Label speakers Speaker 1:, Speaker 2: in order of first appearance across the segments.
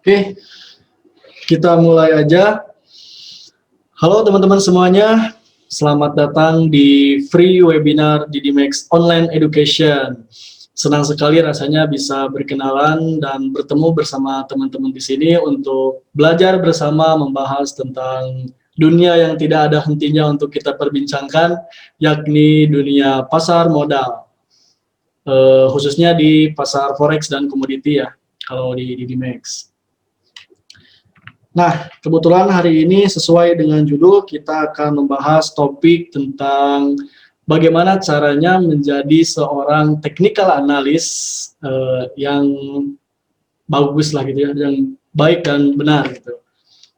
Speaker 1: Oke, kita mulai aja. Halo teman-teman semuanya, selamat datang di free webinar Didimax Online Education. Senang sekali rasanya bisa berkenalan dan bertemu bersama teman-teman di sini untuk belajar bersama membahas tentang dunia yang tidak ada hentinya untuk kita perbincangkan, yakni dunia pasar modal, khususnya di pasar forex dan komoditi ya, kalau di Didimax. Nah, kebetulan hari ini sesuai dengan judul, kita akan membahas topik tentang bagaimana caranya menjadi seorang technical analyst yang bagus lah gitu ya, yang baik dan benar gitu.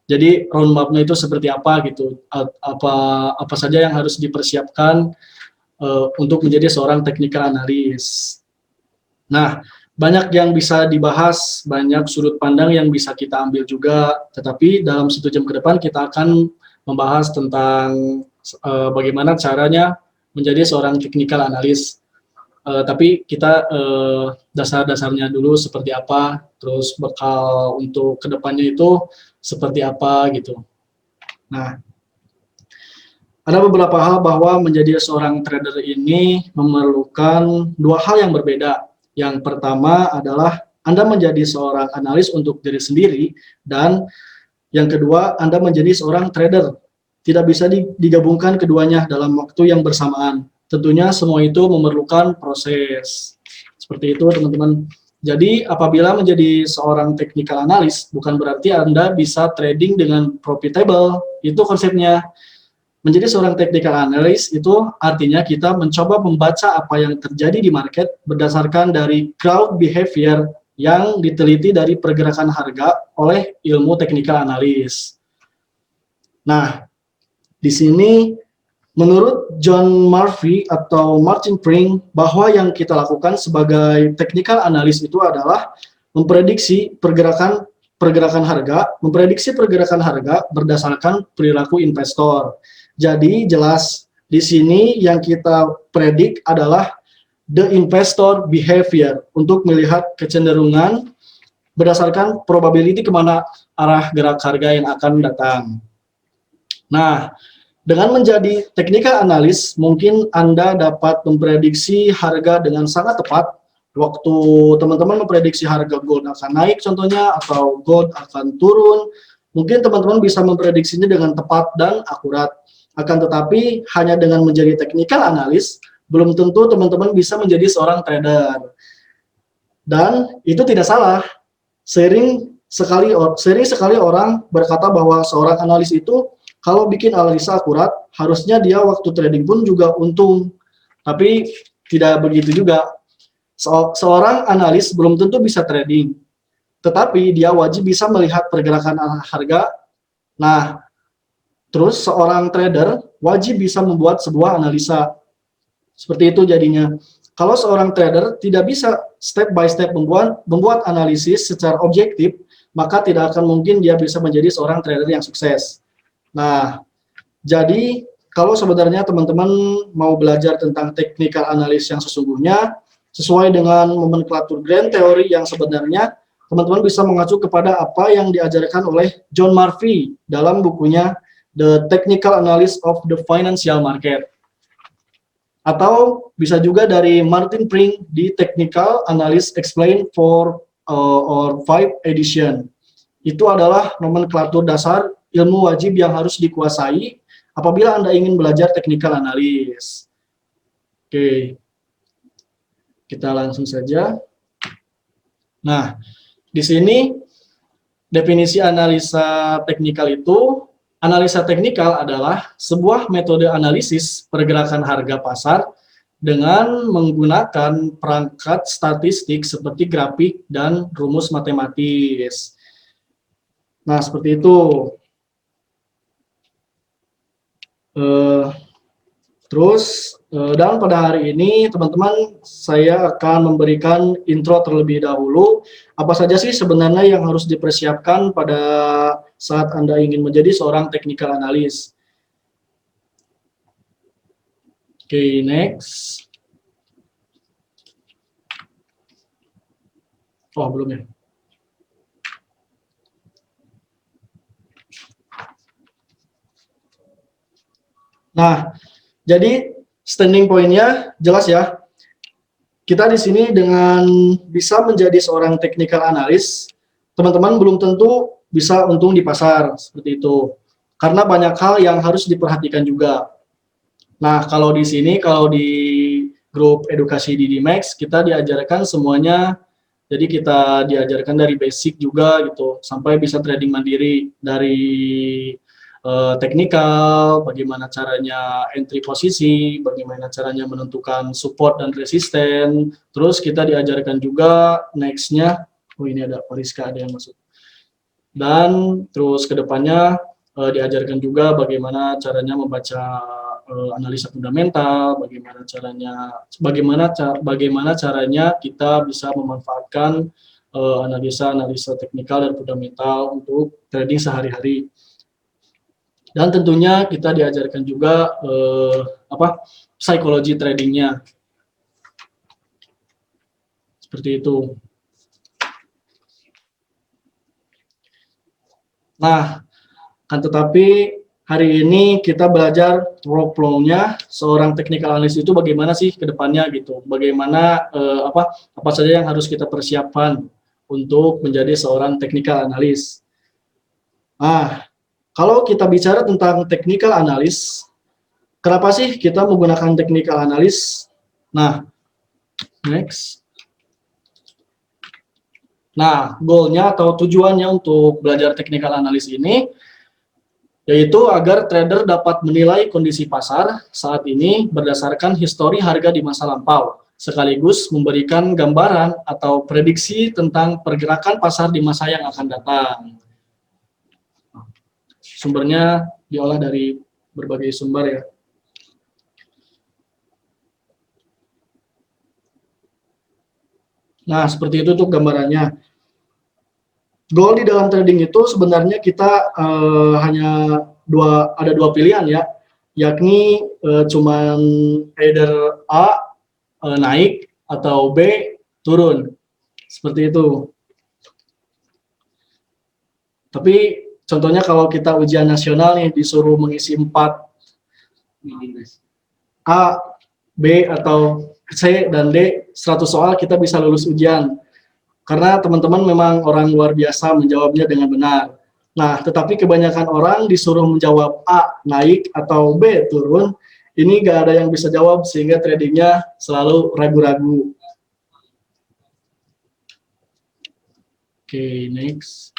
Speaker 1: Jadi roadmap-nya itu seperti apa gitu, apa saja yang harus dipersiapkan untuk menjadi seorang technical analyst. Nah, banyak yang bisa dibahas, banyak sudut pandang yang bisa kita ambil juga, tetapi dalam 1 jam ke depan kita akan membahas tentang bagaimana caranya menjadi seorang technical analyst. Tapi kita dasar-dasarnya dulu seperti apa, terus bekal untuk kedepannya itu seperti apa gitu. Nah, ada beberapa hal bahwa menjadi seorang trader ini memerlukan 2 hal yang berbeda. Yang pertama adalah Anda menjadi seorang analis untuk diri sendiri, dan yang kedua Anda menjadi seorang trader. Tidak bisa digabungkan keduanya dalam waktu yang bersamaan. Tentunya semua itu memerlukan proses. Seperti itu teman-teman. Jadi apabila menjadi seorang technical analyst, bukan berarti Anda bisa trading dengan profitable. Itu konsepnya. Menjadi seorang technical analyst itu artinya kita mencoba membaca apa yang terjadi di market berdasarkan dari crowd behavior yang diteliti dari pergerakan harga oleh ilmu technical analyst. Nah, di sini menurut John Murphy atau Martin Pring, bahwa yang kita lakukan sebagai technical analyst itu adalah memprediksi pergerakan harga berdasarkan perilaku investor. Jadi jelas di sini yang kita predik adalah the investor behavior, untuk melihat kecenderungan berdasarkan probability kemana arah gerak harga yang akan datang. Nah, dengan menjadi technical analyst, mungkin Anda dapat memprediksi harga dengan sangat tepat. Waktu teman-teman memprediksi harga gold akan naik contohnya, atau gold akan turun, mungkin teman-teman bisa memprediksinya dengan tepat dan akurat. Akan tetapi, hanya dengan menjadi technical analyst, belum tentu teman-teman bisa menjadi seorang trader. Dan itu tidak salah. Sering sekali orang berkata bahwa seorang analis itu kalau bikin analisa akurat, harusnya dia waktu trading pun juga untung. Tapi tidak begitu juga. Seorang analis belum tentu bisa trading, tetapi dia wajib bisa melihat pergerakan harga. Nah, terus seorang trader wajib bisa membuat sebuah analisa. Seperti itu jadinya. Kalau seorang trader tidak bisa step by step membuat analisis secara objektif, maka tidak akan mungkin dia bisa menjadi seorang trader yang sukses. Nah, jadi kalau sebenarnya teman-teman mau belajar tentang technical analysis yang sesungguhnya, sesuai dengan nomenklatur grand theory yang sebenarnya, teman-teman bisa mengacu kepada apa yang diajarkan oleh John Murphy dalam bukunya The Technical Analysis of the Financial Market. Atau bisa juga dari Martin Pring di Technical Analysis Explained for or 5 edition. Itu adalah nomenklatur dasar ilmu wajib yang harus dikuasai apabila Anda ingin belajar technical analysis. Oke, kita langsung saja. Nah, di sini definisi analisa teknikal itu, analisa teknikal adalah sebuah metode analisis pergerakan harga pasar dengan menggunakan perangkat statistik seperti grafik dan rumus matematis. Nah, seperti itu. Terus, dan pada hari ini, teman-teman, saya akan memberikan intro terlebih dahulu. Apa saja sih sebenarnya yang harus dipersiapkan pada saat Anda ingin menjadi seorang technical analyst? Oke, next. Oh, belum ya. Nah, jadi standing point-nya jelas ya. Kita di sini dengan bisa menjadi seorang technical analyst, teman-teman belum tentu bisa untung di pasar seperti itu. Karena banyak hal yang harus diperhatikan juga. Nah, kalau di sini, kalau di grup edukasi di Dimax, kita diajarkan semuanya, jadi kita diajarkan dari basic juga gitu, sampai bisa trading mandiri, dari teknikal, bagaimana caranya entry posisi, bagaimana caranya menentukan support dan resisten, terus kita diajarkan juga next-nya, oh ini ada Pariska, ada yang masuk. Dan terus kedepannya diajarkan juga bagaimana caranya membaca analisa fundamental, bagaimana caranya kita bisa memanfaatkan analisa teknikal dan fundamental untuk trading sehari-hari. Dan tentunya kita diajarkan juga psikologi tradingnya, seperti itu. Nah, kan tetapi hari ini kita belajar workflow-nya seorang technical analyst itu bagaimana sih ke depannya gitu. Bagaimana apa saja yang harus kita persiapkan untuk menjadi seorang technical analyst. Nah, kalau kita bicara tentang technical analyst, kenapa sih kita menggunakan technical analyst? Nah, next. Nah, goalnya atau tujuannya untuk belajar technical analyst ini yaitu agar trader dapat menilai kondisi pasar saat ini berdasarkan histori harga di masa lampau, sekaligus memberikan gambaran atau prediksi tentang pergerakan pasar di masa yang akan datang. Sumbernya diolah dari berbagai sumber ya. Nah, seperti itu tuh gambarannya. Goal di dalam trading itu sebenarnya kita hanya ada dua pilihan ya, yakni cuman either A naik atau B turun, seperti itu. Tapi contohnya kalau kita ujian nasional nih disuruh mengisi 4 A, B atau C dan D 100 soal, kita bisa lulus ujian. Karena teman-teman memang orang luar biasa menjawabnya dengan benar. Nah, tetapi kebanyakan orang disuruh menjawab A naik atau B turun, ini gak ada yang bisa jawab sehingga tradingnya selalu ragu-ragu. Oke, next.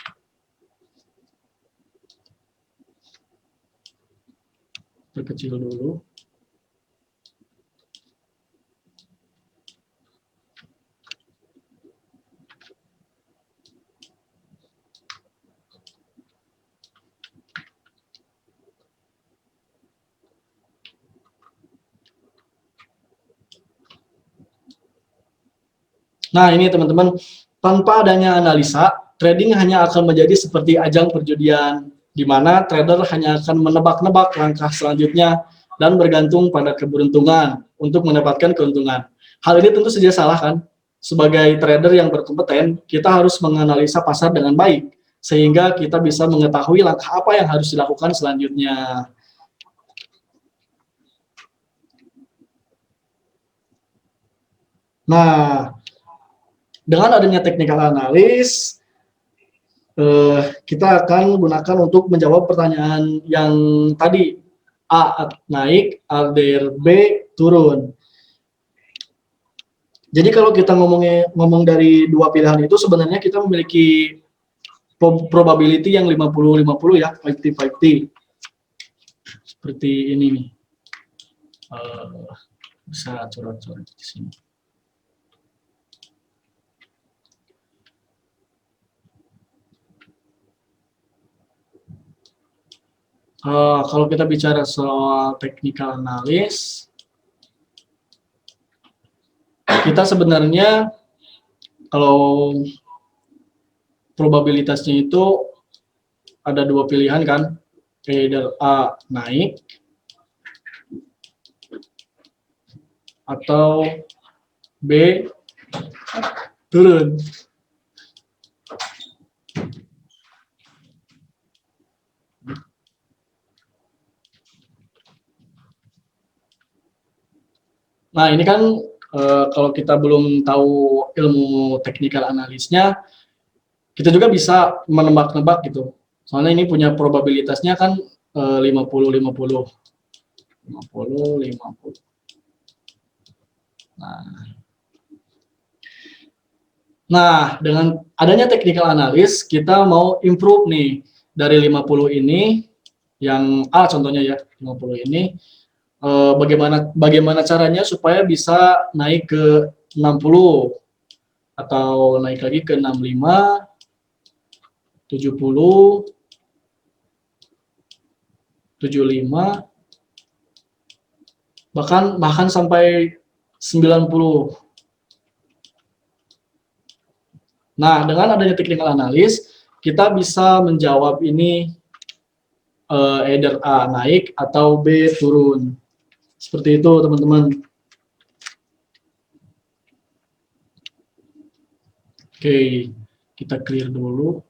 Speaker 1: Perkecil dulu. Nah, ini teman-teman, tanpa adanya analisa, trading hanya akan menjadi seperti ajang perjudian, di mana trader hanya akan menebak-nebak langkah selanjutnya dan bergantung pada keberuntungan untuk mendapatkan keuntungan. Hal ini tentu saja salah kan? Sebagai trader yang berkompeten, kita harus menganalisa pasar dengan baik, sehingga kita bisa mengetahui langkah apa yang harus dilakukan selanjutnya. Nah, dengan adanya technical analysis, kita akan gunakan untuk menjawab pertanyaan yang tadi, A naik, B turun. Jadi kalau kita ngomong dari dua pilihan itu, sebenarnya kita memiliki probability yang 50-50 ya, 50-50. Seperti ini nih. Bisa coret-coret di sini. Kalau kita bicara soal technical analysis, kita sebenarnya kalau probabilitasnya itu ada dua pilihan kan, either A naik atau B turun. Nah, ini kan kalau kita belum tahu ilmu technical analisnya, kita juga bisa menebak-nebak gitu. Soalnya ini punya probabilitasnya kan 50-50. 50-50. Nah, dengan adanya technical analysis, kita mau improve nih dari 50 ini, yang A contohnya ya, 50 ini, bagaimana caranya supaya bisa naik ke 60 atau naik lagi ke 65, 70, 75, bahkan sampai 90. Nah, dengan adanya technical analysis, kita bisa menjawab ini either A naik atau B turun. Seperti itu, teman-teman. Oke, kita clear dulu.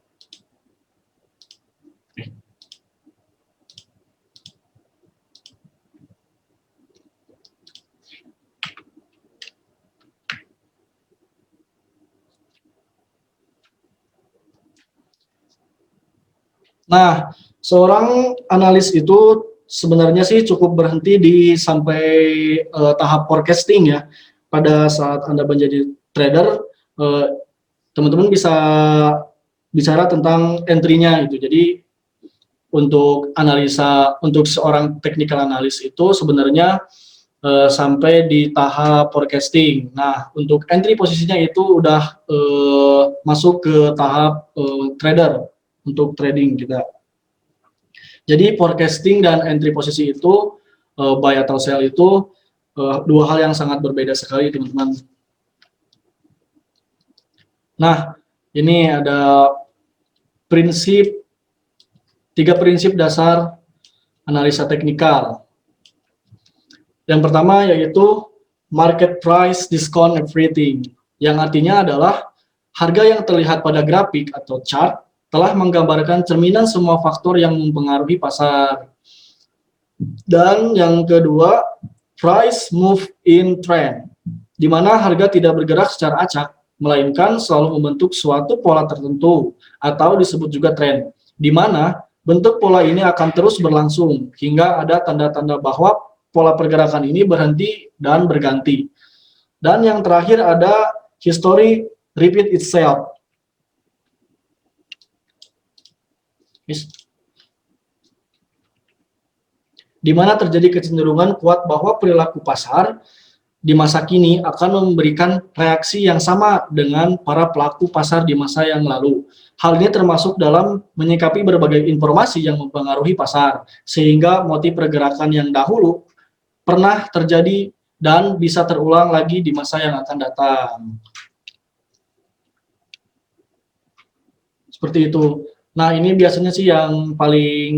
Speaker 1: Nah, seorang analis itu sebenarnya sih cukup berhenti di sampai tahap forecasting ya. Pada saat Anda menjadi trader, teman-teman bisa bicara tentang entry-nya gitu. Jadi untuk analisa, untuk seorang technical analis itu sebenarnya sampai di tahap forecasting. Nah, untuk entry posisinya itu udah masuk ke tahap trader untuk trading kita. Jadi forecasting dan entry posisi itu buy atau sell itu dua hal yang sangat berbeda sekali, teman-teman. Nah, ini ada tiga prinsip dasar analisa teknikal. Yang pertama yaitu market price discount everything, yang artinya adalah harga yang terlihat pada grafik atau chart telah menggambarkan cerminan semua faktor yang mempengaruhi pasar. Dan yang kedua, price move in trend, di mana harga tidak bergerak secara acak, melainkan selalu membentuk suatu pola tertentu, atau disebut juga tren, di mana bentuk pola ini akan terus berlangsung, hingga ada tanda-tanda bahwa pola pergerakan ini berhenti dan berganti. Dan yang terakhir ada history repeat itself. Di mana terjadi kecenderungan kuat bahwa perilaku pasar di masa kini akan memberikan reaksi yang sama dengan para pelaku pasar di masa yang lalu. Hal ini termasuk dalam menyikapi berbagai informasi yang mempengaruhi pasar, sehingga motif pergerakan yang dahulu pernah terjadi dan bisa terulang lagi di masa yang akan datang. Seperti itu. Nah, ini biasanya sih yang paling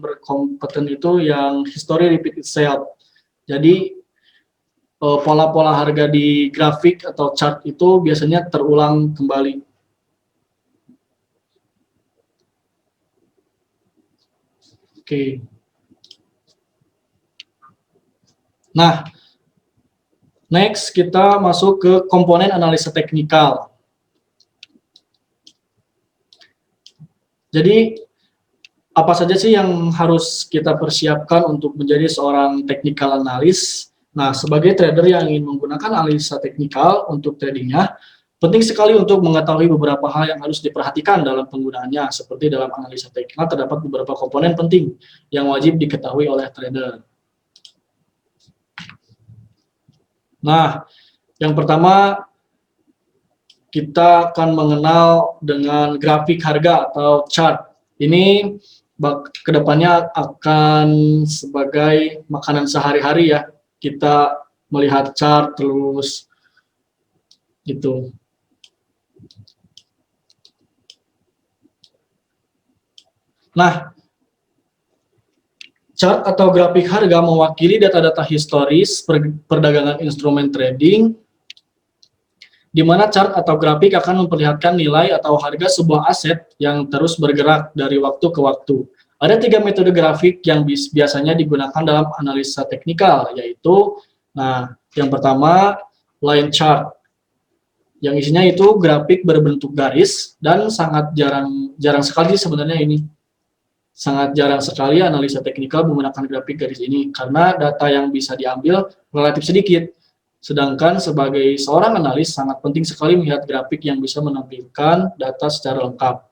Speaker 1: berkompeten itu yang history repeat itself. Jadi pola-pola harga di grafik atau chart itu biasanya terulang kembali. Oke. Nah, next kita masuk ke komponen analisa teknikal. Jadi apa saja sih yang harus kita persiapkan untuk menjadi seorang technical analyst? Nah, sebagai trader yang ingin menggunakan analisa teknikal untuk tradingnya, penting sekali untuk mengetahui beberapa hal yang harus diperhatikan dalam penggunaannya. Seperti dalam analisa teknikal terdapat beberapa komponen penting yang wajib diketahui oleh trader. Nah, yang pertama kita akan mengenal dengan grafik harga atau chart. Ini kedepannya akan sebagai makanan sehari-hari ya. Kita melihat chart terus gitu. Nah, chart atau grafik harga mewakili data-data historis perdagangan instrumen trading, di mana chart atau grafik akan memperlihatkan nilai atau harga sebuah aset yang terus bergerak dari waktu ke waktu. Ada 3 metode grafik yang biasanya digunakan dalam analisa teknikal, yaitu Nah, yang pertama line chart, yang isinya itu grafik berbentuk garis dan sangat jarang sekali sebenarnya ini. Sangat jarang sekali analisa teknikal menggunakan grafik garis ini karena data yang bisa diambil relatif sedikit. Sedangkan sebagai seorang analis sangat penting sekali melihat grafik yang bisa menampilkan data secara lengkap.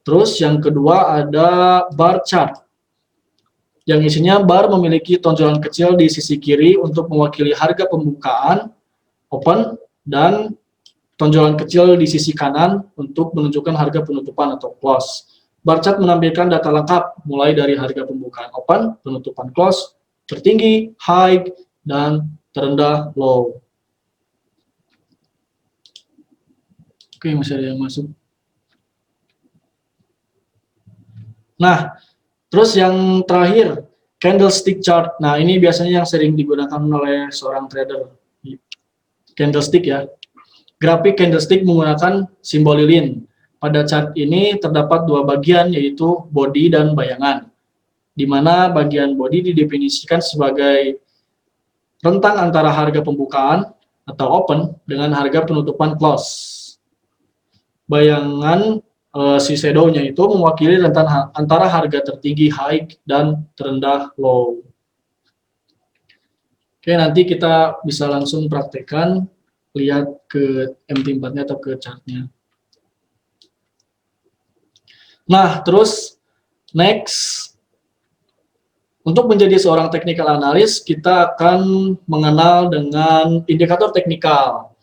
Speaker 1: Terus yang kedua ada bar chart, yang isinya bar memiliki tonjolan kecil di sisi kiri untuk mewakili harga pembukaan, open, dan tonjolan kecil di sisi kanan untuk menunjukkan harga penutupan atau close. Bar chart menampilkan data lengkap mulai dari harga pembukaan open, penutupan close, tertinggi, high, dan terendah, low. Oke, masih ada yang masuk. Nah, terus yang terakhir, candlestick chart. Nah, ini biasanya yang sering digunakan oleh seorang trader. Candlestick ya. Grafik candlestick menggunakan simbol lilin. Pada chart ini terdapat dua bagian, yaitu body dan bayangan. Di mana bagian body didefinisikan sebagai rentang antara harga pembukaan atau open dengan harga penutupan close. Bayangan si shadow-nya itu mewakili rentang antara harga tertinggi high dan terendah low. Oke, nanti kita bisa langsung praktekkan, lihat ke MT4-nya atau ke chart-nya. Nah, terus next, untuk menjadi seorang technical analyst, kita akan mengenal dengan indikator teknikal.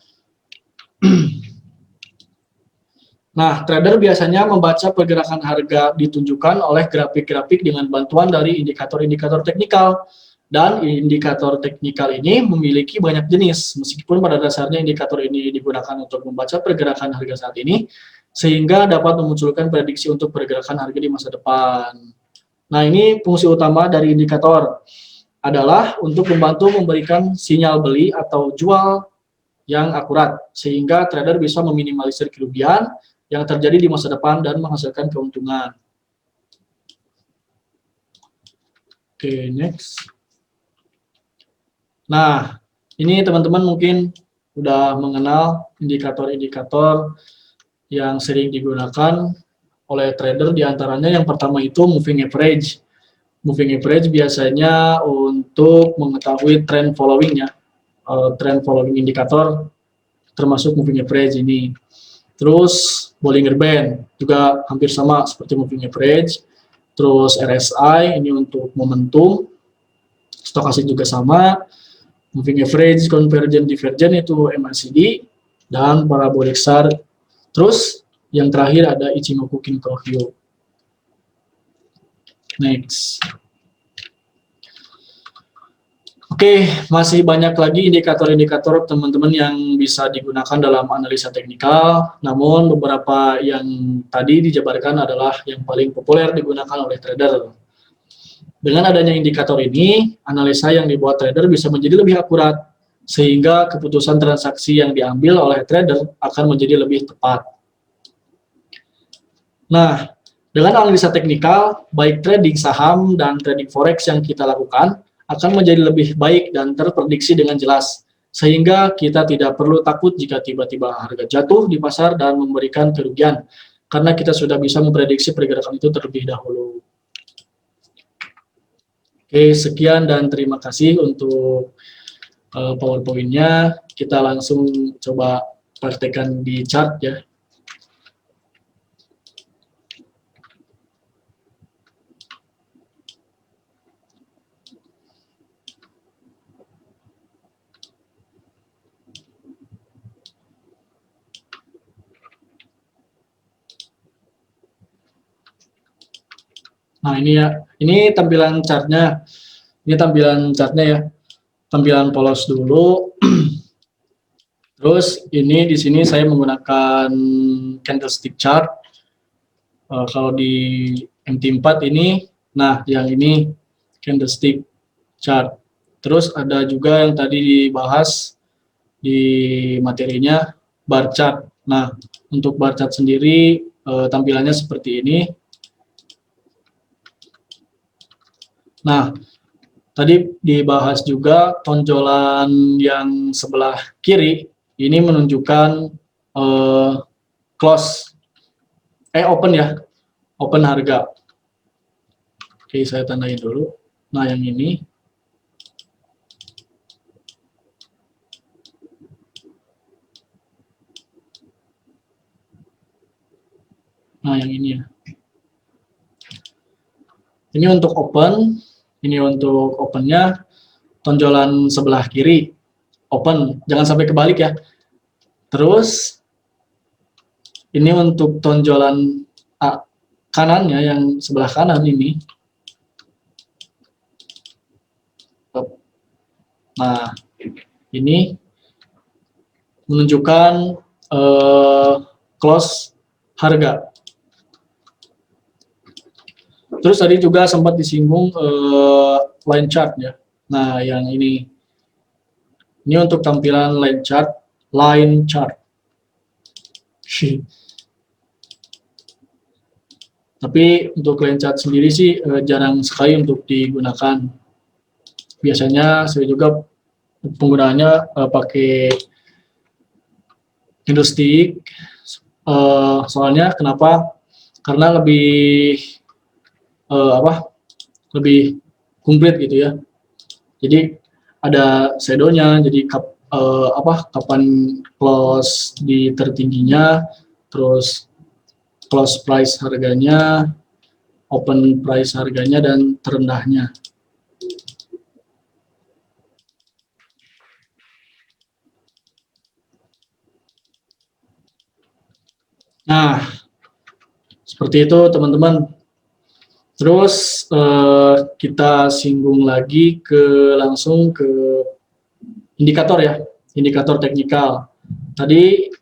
Speaker 1: Nah, trader biasanya membaca pergerakan harga ditunjukkan oleh grafik-grafik dengan bantuan dari indikator-indikator teknikal. Dan indikator teknikal ini memiliki banyak jenis, meskipun pada dasarnya indikator ini digunakan untuk membaca pergerakan harga saat ini, sehingga dapat memunculkan prediksi untuk pergerakan harga di masa depan. Nah, ini fungsi utama dari indikator adalah untuk membantu memberikan sinyal beli atau jual yang akurat, sehingga trader bisa meminimalisir kerugian yang terjadi di masa depan dan menghasilkan keuntungan. Oke, next. Nah, ini teman-teman mungkin udah mengenal indikator-indikator yang sering digunakan oleh trader, diantaranya yang pertama itu moving average. Moving average biasanya untuk mengetahui trend following-nya, trend following indikator termasuk moving average ini. Terus Bollinger Band juga hampir sama seperti moving average. Terus RSI ini untuk momentum, stokastik juga sama. Moving average, convergent, divergent itu MACD, dan parabolic SAR. Terus yang terakhir ada Ichimoku Kinko Hyo. Next. Oke, masih banyak lagi indikator-indikator teman-teman yang bisa digunakan dalam analisa teknikal, namun beberapa yang tadi dijabarkan adalah yang paling populer digunakan oleh trader. Dengan adanya indikator ini, analisa yang dibuat trader bisa menjadi lebih akurat, sehingga keputusan transaksi yang diambil oleh trader akan menjadi lebih tepat. Nah, dengan analisa teknikal, baik trading saham dan trading forex yang kita lakukan akan menjadi lebih baik dan terprediksi dengan jelas, sehingga kita tidak perlu takut jika tiba-tiba harga jatuh di pasar dan memberikan kerugian, karena kita sudah bisa memprediksi pergerakan itu terlebih dahulu. Oke, sekian dan terima kasih untuk PowerPoint-nya. Kita langsung coba praktekkan di chart ya. Nah, ini ya, ini tampilan chartnya. Ini tampilan chartnya ya. Tampilan polos dulu. Terus ini di sini saya menggunakan candlestick chart. Kalau di MT4 ini, nah yang ini candlestick chart. Terus ada juga yang tadi dibahas di materinya, bar chart. Nah, untuk bar chart sendiri tampilannya seperti ini. Nah, tadi dibahas juga tonjolan yang sebelah kiri ini menunjukkan eh, close open ya, open harga. Oke, saya tandain dulu. Nah, yang ini. Nah, yang ini ya. Ini untuk open, ini untuk opennya, tonjolan sebelah kiri, open, jangan sampai kebalik ya. Terus, ini untuk tonjolan kanannya, yang sebelah kanan ini. Nah, ini menunjukkan close harga. Terus tadi juga sempat disinggung line chart ya. Nah, yang ini untuk tampilan line chart. Tapi untuk line chart sendiri sih jarang sekali untuk digunakan. Biasanya saya juga penggunaannya pakai candlestick. Soalnya kenapa? Karena lebih lebih komplit gitu ya. Jadi ada shadownya, jadi kapan close di tertingginya, terus close price harganya, open price harganya, dan terendahnya. Nah, seperti itu teman-teman. Terus kita singgung lagi langsung ke indikator ya, indikator teknikal. Tadi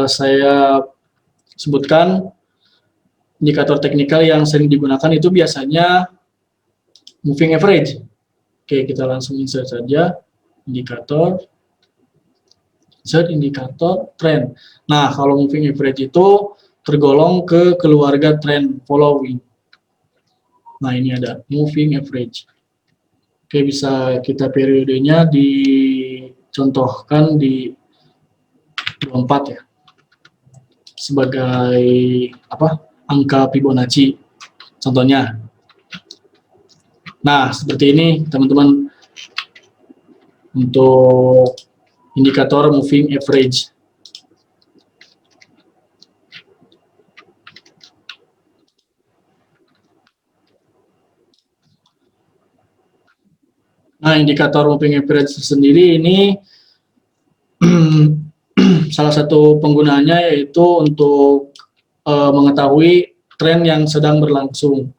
Speaker 1: saya sebutkan indikator teknikal yang sering digunakan itu biasanya moving average. Oke, kita langsung insert saja indikator, insert indikator trend. Nah, kalau moving average itu tergolong ke keluarga trend following. Nah, ini ada moving average. Oke, bisa kita periodenya dicontohkan di 24 ya. Sebagai angka Fibonacci contohnya. Nah, seperti ini teman-teman untuk indikator moving average. Nah, indikator moving average sendiri ini salah satu penggunaannya yaitu untuk mengetahui tren yang sedang berlangsung.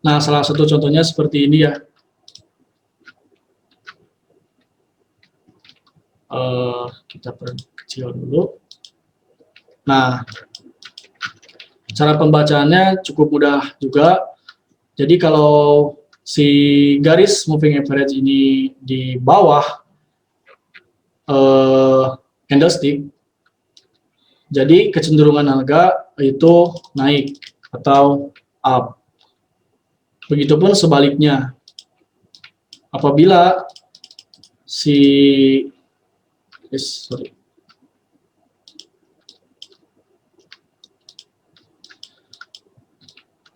Speaker 1: Nah, salah satu contohnya seperti ini ya. Kita perkecil dulu. Nah, cara pembacaannya cukup mudah juga. Jadi kalau si garis moving average ini di bawah candlestick, jadi kecenderungan harga itu naik atau up. Begitupun sebaliknya. Apabila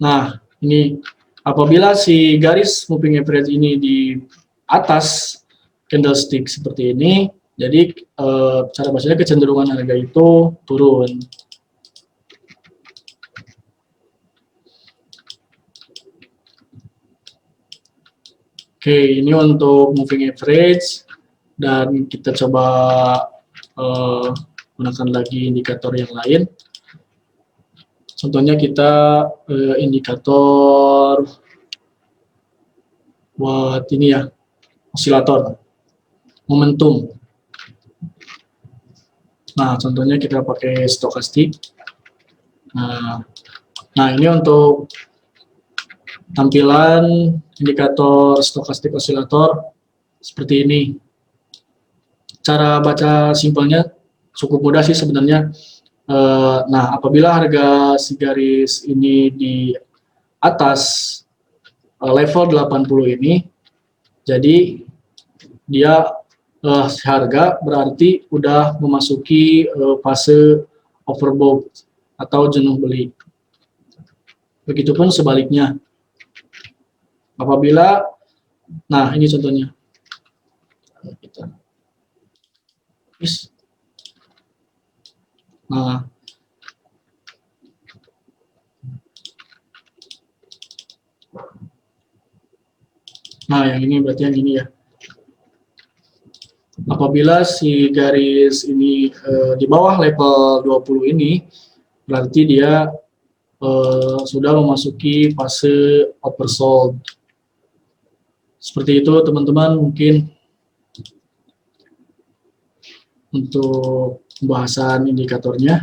Speaker 1: Nah, ini apabila si garis moving average ini di atas candlestick seperti ini, jadi cara bacanya kecenderungan harga itu turun. Oke, ini untuk moving average, dan kita coba gunakan lagi indikator yang lain. Contohnya kita indikator buat ini ya, osilator, momentum. Nah, contohnya kita pakai stokastik. Nah, ini untuk tampilan indikator stokastik osilator seperti ini. Cara baca simpelnya cukup mudah sih sebenarnya. Nah, apabila harga si garis ini di atas level 80 ini, jadi dia harga berarti udah memasuki fase overbought atau jenuh beli. Begitupun sebaliknya. Apabila, nah ini contohnya. Nah, yang ini berarti yang ini ya. Apabila si garis ini di bawah level 20 ini, berarti dia sudah memasuki fase oversold. Seperti itu teman-teman, mungkin untuk pembahasan indikatornya.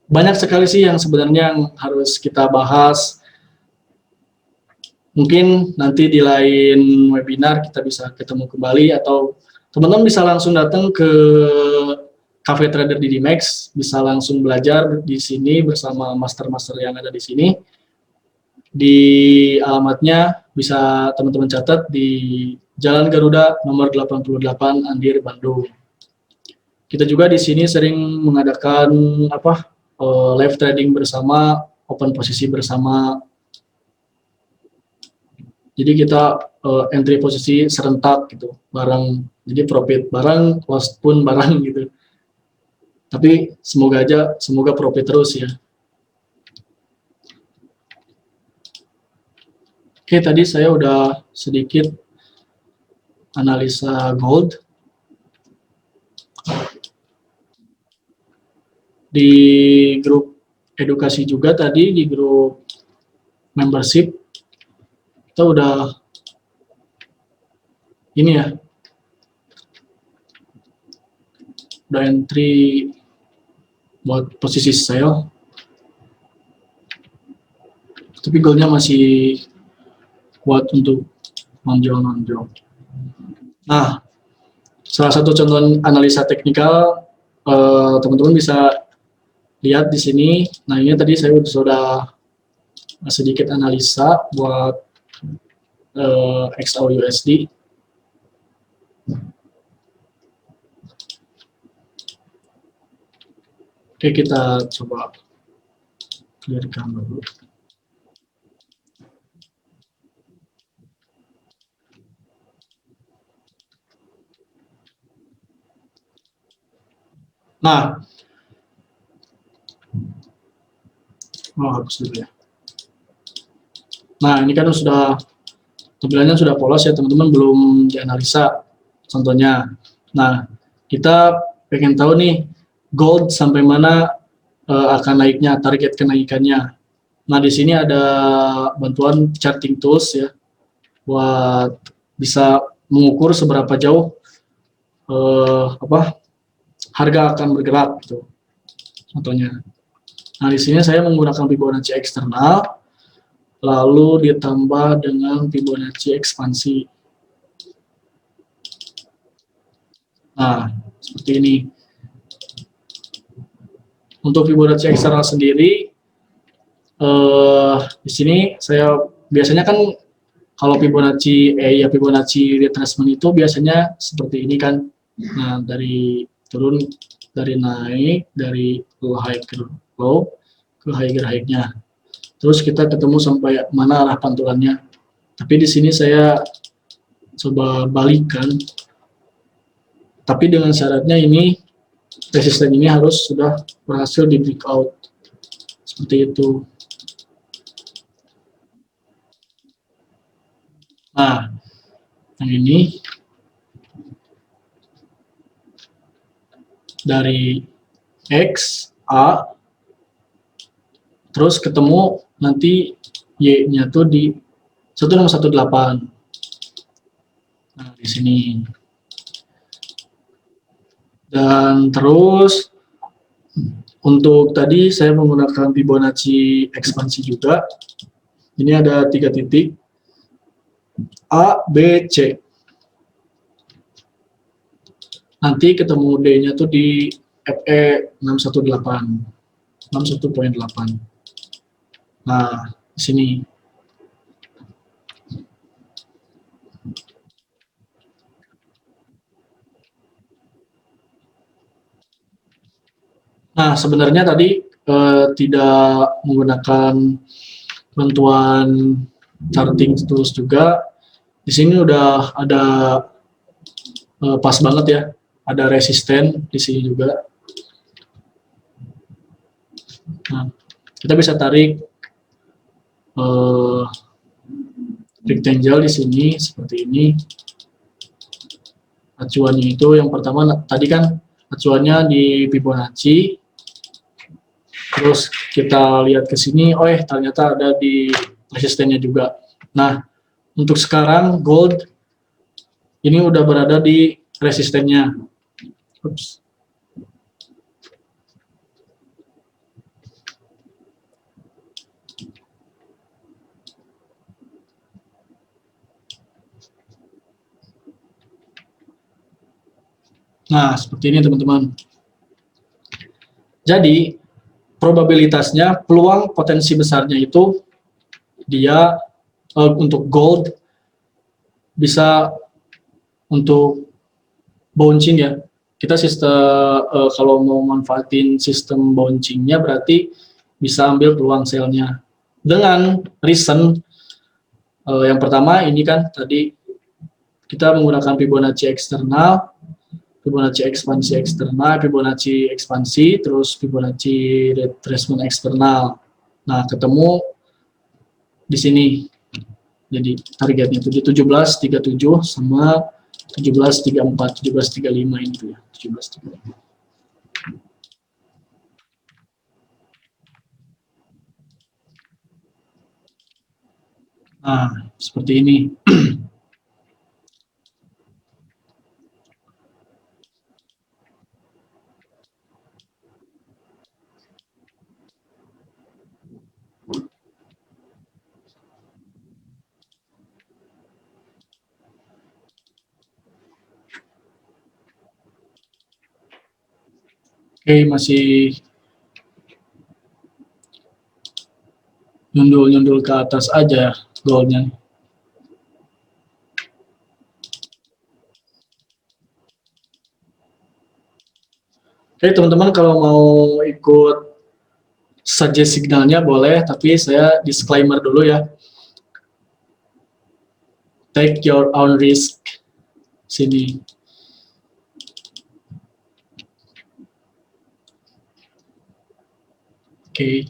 Speaker 1: Banyak sekali sih yang sebenarnya yang harus kita bahas. Mungkin nanti di lain webinar kita bisa ketemu kembali, atau teman-teman bisa langsung datang ke Cafe Trader di Dimex, bisa langsung belajar di sini bersama master-master yang ada di sini. Di alamatnya bisa teman-teman catat di Jalan Garuda nomor 88 Andir, Bandung. Kita juga di sini sering mengadakan live trading bersama, open posisi bersama. Jadi kita entry posisi serentak gitu, bareng. Jadi profit bareng, loss pun bareng gitu. Tapi semoga profit terus ya. Oke, tadi saya udah sedikit analisa gold. Di grup edukasi juga tadi, di grup membership, kita udah ini ya, udah entry buat posisi sell, tapi goalnya masih kuat untuk nonjol. Nah, salah satu contoh analisa teknikal, teman-teman bisa lihat di sini. Nah, ini tadi saya sudah sedikit analisa buat XAUUSD. Oke, kita coba clearkan dulu. Nah, hapus dulu ya. Nah, ini kan sudah tampilannya sudah polos ya teman-teman, belum dianalisa contohnya. Nah, kita pengen tahu nih gold sampai mana akan naiknya, target kenaikannya. Nah, di sini ada bantuan charting tools ya, buat bisa mengukur seberapa jauh harga akan bergerak gitu. Contohnya. Nah, di sini saya menggunakan Fibonacci eksternal, lalu ditambah dengan Fibonacci ekspansi. Nah, seperti ini. Untuk Fibonacci eksternal sendiri, di sini saya biasanya kan kalau Fibonacci retracement itu biasanya seperti ini kan. Nah, dari turun, dari naik, dari low high ke low ke higher high-nya. Terus kita ketemu sampai mana arah pantulannya. Tapi di sini saya coba balikan. Tapi dengan syaratnya ini resisten ini harus sudah berhasil di breakout. Seperti itu. Nah, yang ini dari X, A, terus ketemu nanti Y-nya tuh di 1618. Nah, di sini. Dan terus untuk tadi saya menggunakan Fibonacci ekspansi juga. Ini ada 3 titik. A, B, C. Nanti ketemu D-nya tuh di FE 618. 61.8. Nah, di sini. Nah, sebenarnya tadi tidak menggunakan bantuan charting tools juga. Di sini udah ada pas banget ya, ada resisten di sini juga. Nah, kita bisa tarik rectangle di sini seperti ini. Acuannya itu yang pertama tadi kan acuannya di Fibonacci. Terus kita lihat ke sini, oh ternyata ada di resistennya juga. Nah, untuk sekarang gold ini udah berada di resistennya. Ups. Nah, seperti ini teman-teman. Jadi, probabilitasnya, peluang potensi besarnya itu dia untuk gold bisa untuk bouncing ya. Kita sistem kalau mau manfaatin sistem bouncingnya berarti bisa ambil peluang sell-nya. Dengan reason yang pertama ini kan tadi kita menggunakan Fibonacci eksternal, Fibonacci ekspansi eksternal, Fibonacci ekspansi, terus Fibonacci retracement eksternal. Nah, ketemu di sini. Jadi targetnya itu di 1737 sama 1734, 1735 ini ya, 1735. Nah, seperti ini. Oke, masih nyundul-nyundul ke atas aja goalnya. Oke, teman-teman kalau mau ikut suggest signalnya boleh, tapi saya disclaimer dulu ya. Take your own risk. Sini. Oke.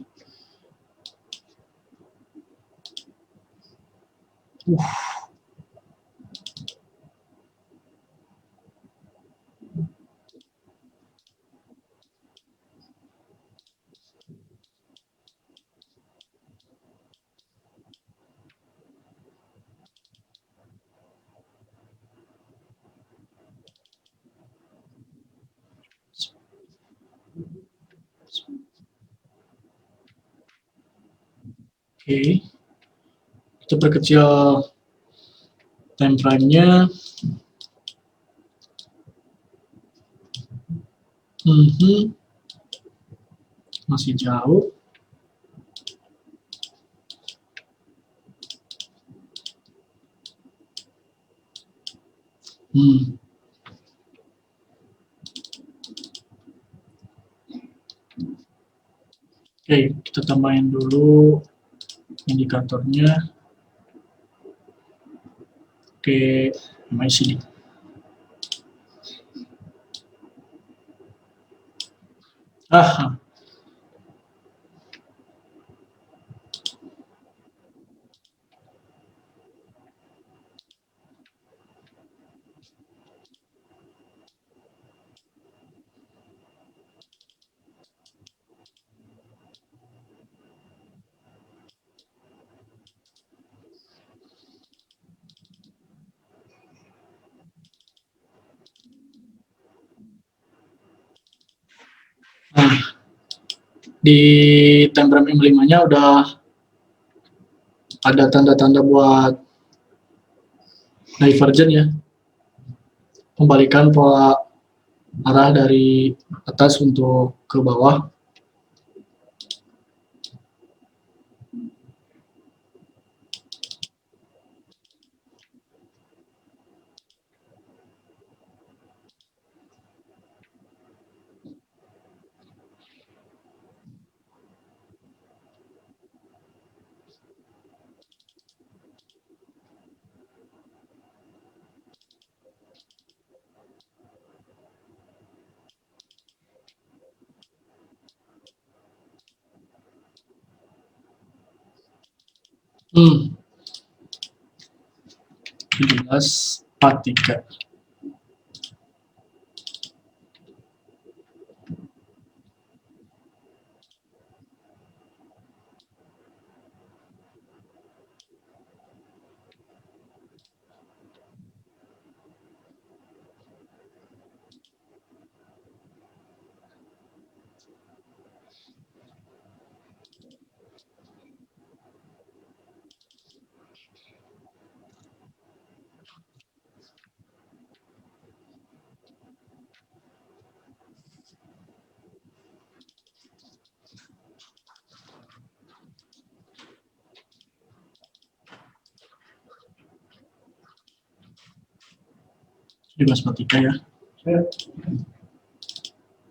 Speaker 1: Oke. Kita perkecil time frame-nya. Masih jauh. Oke, kita tambahin dulu indikatornya. Oke, namanya sini. Nah, di time frame M5-nya udah ada tanda-tanda buat divergen ya, membalikan pola arah dari atas untuk ke bawah. Hmm, 1743. Ya.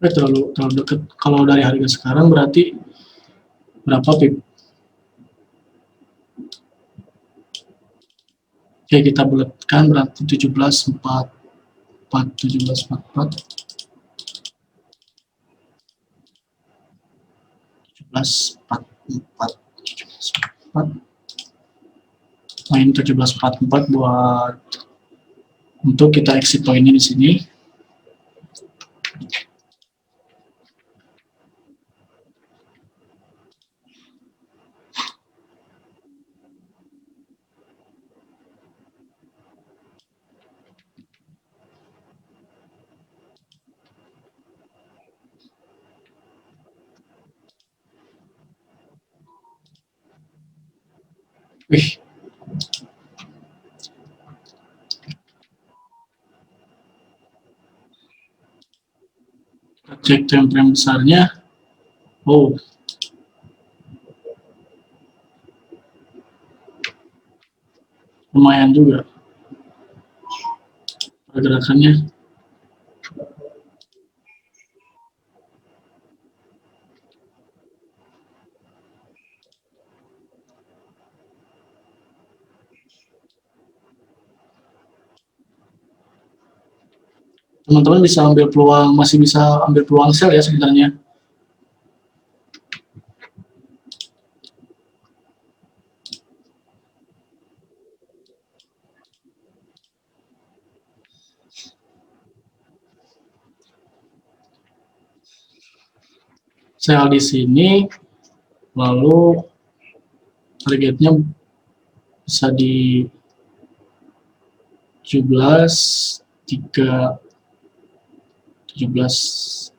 Speaker 1: Terlalu dekat. Kalau dari harga sekarang berarti berapa pip? Oke, kita bulatkan berarti 1744, 1744, 1744, 1744. Main 1744 buat untuk kita exit poinnya di sini. Wih, cek time frame besarnya. Oh, lumayan juga pergerakannya. Teman-teman bisa ambil peluang, masih bisa ambil peluang sell ya sebenarnya. Sell di sini, lalu targetnya bisa di 17 3 17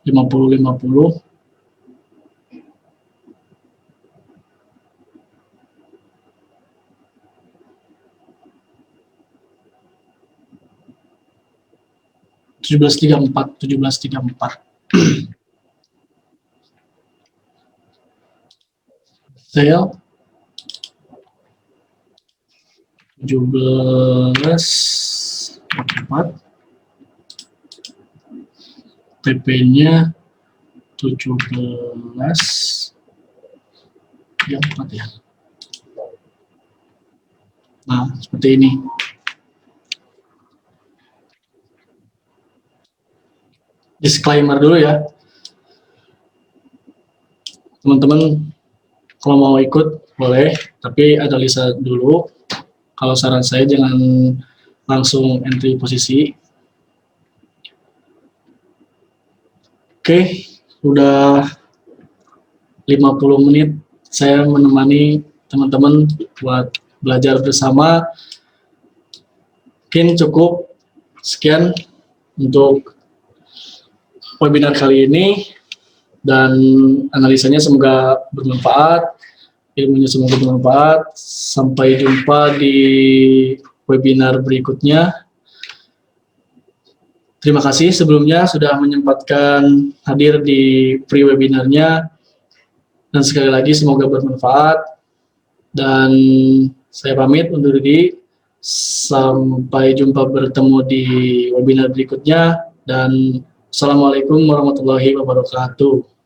Speaker 1: 50 1734 sale 1744, TP-nya 17 ya 4 ya. Nah, seperti ini. Disclaimer dulu ya. Teman-teman kalau mau ikut boleh, tapi analisa dulu. Kalau saran saya jangan langsung entry posisi. Oke, udah 50 menit saya menemani teman-teman buat belajar bersama. Mungkin cukup sekian untuk webinar kali ini, dan analisanya semoga bermanfaat, ilmunya semoga bermanfaat. Sampai jumpa di webinar berikutnya. Terima kasih sebelumnya sudah menyempatkan hadir di pre-webinarnya, dan sekali lagi semoga bermanfaat, dan saya pamit undur diri. Sampai jumpa bertemu di webinar berikutnya, dan Assalamualaikum warahmatullahi wabarakatuh.